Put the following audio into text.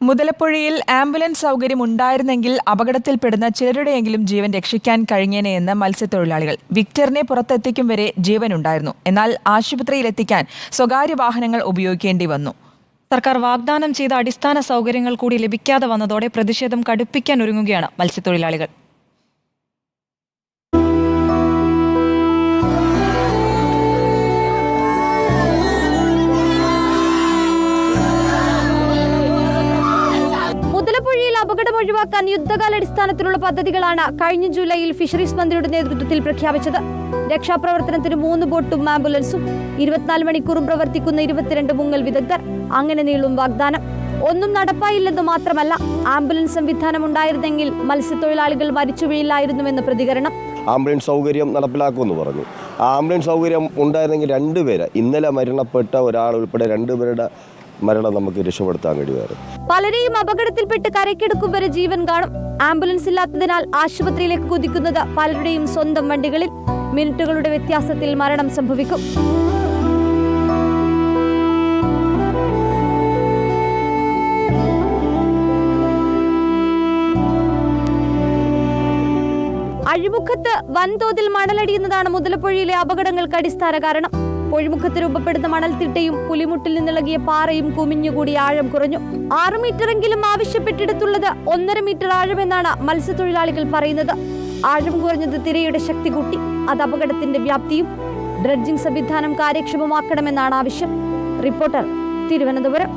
മുതലപ്പുഴയിൽ ambulance സൗകര്യം ഉണ്ടായിരുന്നെങ്കിൽ അപകടത്തിൽപ്പെടുന്ന ചിലരുടെയെങ്കിലും ജീവൻ രക്ഷിക്കാൻ കഴിഞ്ഞേനെയെന്ന് മത്സ്യത്തൊഴിലാളികൾ. വിക്ടറിനെ പുറത്തെത്തിക്കും വരെ ജീവനുണ്ടായിരുന്നു. എന്നാൽ ആശുപത്രിയിലെത്തിക്കാൻ സ്വകാര്യ വാഹനങ്ങൾ ഉപയോഗിക്കേണ്ടി വന്നു. സർക്കാർ വാഗ്ദാനം ചെയ്ത അടിസ്ഥാന സൗകര്യങ്ങൾ കൂടി ലഭിക്കാതെ വന്നതോടെ പ്രതിഷേധം കടുപ്പിക്കാൻ ഒരുങ്ങുകയാണ് മത്സ്യത്തൊഴിലാളികൾ. മുതലപ്പുഴയിൽ അപകടം ഒഴിവാക്കാൻ യുദ്ധകാലാടിസ്ഥാനത്തിലുള്ള പദ്ധതികളാണ് കഴിഞ്ഞ ജൂലൈയിൽ ഫിഷറീസ് മന്ത്രിയുടെ നേതൃത്വത്തിൽ പ്രഖ്യാപിച്ചത്. രക്ഷാപ്രവർത്തനത്തിന് 3 ബോട്ടും ആംബുലൻസും, 24 മണിക്കൂറും പ്രവർത്തിക്കുന്ന 22 മുങ്ങൽ വിദഗ്ധർ. അങ്ങനെ നീളും വാഗ്ദാനം. ഒന്നും നടപ്പായില്ലെന്ന് മാത്രമല്ല, ആംബുലൻസ് സംവിധാനം ഉണ്ടായിരുന്നെങ്കിൽ മത്സ്യത്തൊഴിലാളികൾ മരിച്ചു വീഴില്ലായിരുന്നുവെന്ന് പ്രതികരണം. ആംബുലൻസ് സൗകര്യം നടപ്പിലാക്കുമെന്ന് പറഞ്ഞു. ആ ആംബുലൻസ് സൗകര്യം ഉണ്ടായിരുന്നെങ്കിൽ 2 പേര്, ഇന്നലെ മരണപ്പെട്ട ഒരാൾ ഉൾപ്പെടെ 2 പേരുടെ മരണം നമുക്ക് രക്ഷപ്പെടുത്താൻ കഴിയുമായിരുന്നു. പലരെയും അപകടത്തിൽപ്പെട്ട് കരയ്ക്കെടുക്കും വരെ ജീവൻ കാണും. ആംബുലൻസ് ഇല്ലാത്തതിനാൽ ആശുപത്രിയിലേക്ക് കുതിക്കുന്നത് പലരുടെയും സ്വന്തം വണ്ടികളിൽ. മിനിറ്റുകളുടെ വ്യത്യാസത്തിൽ മരണം സംഭവിക്കും. അഴിമുഖത്ത് വൻതോതിൽ മണലടിയുന്നതാണ് മുതലപ്പുഴയിലെ അപകടങ്ങൾക്ക് അടിസ്ഥാന കാരണം. പൊഴിമുഖത്ത് രൂപപ്പെടുന്ന മണൽത്തിട്ടയും പുലിമുട്ടിൽ നിന്നിളകിയ പാറയും കുമിഞ്ഞുകൂടി ആഴം കുറഞ്ഞു. 6 മീറ്ററെങ്കിലും ആവശ്യപ്പെട്ടിടത്തുള്ളത് 1.5 മീറ്റർ ആഴമെന്നാണ് മത്സ്യത്തൊഴിലാളികൾ പറയുന്നത്. ആഴം കുറഞ്ഞത് തിരയുടെ ശക്തി കൂട്ടി. അത് അപകടത്തിന്റെ വ്യാപ്തിയും. ഡ്രഡ്ജിംഗ് സംവിധാനം കാര്യക്ഷമമാക്കണമെന്നാണ് ആവശ്യം. റിപ്പോർട്ടർ, തിരുവനന്തപുരം.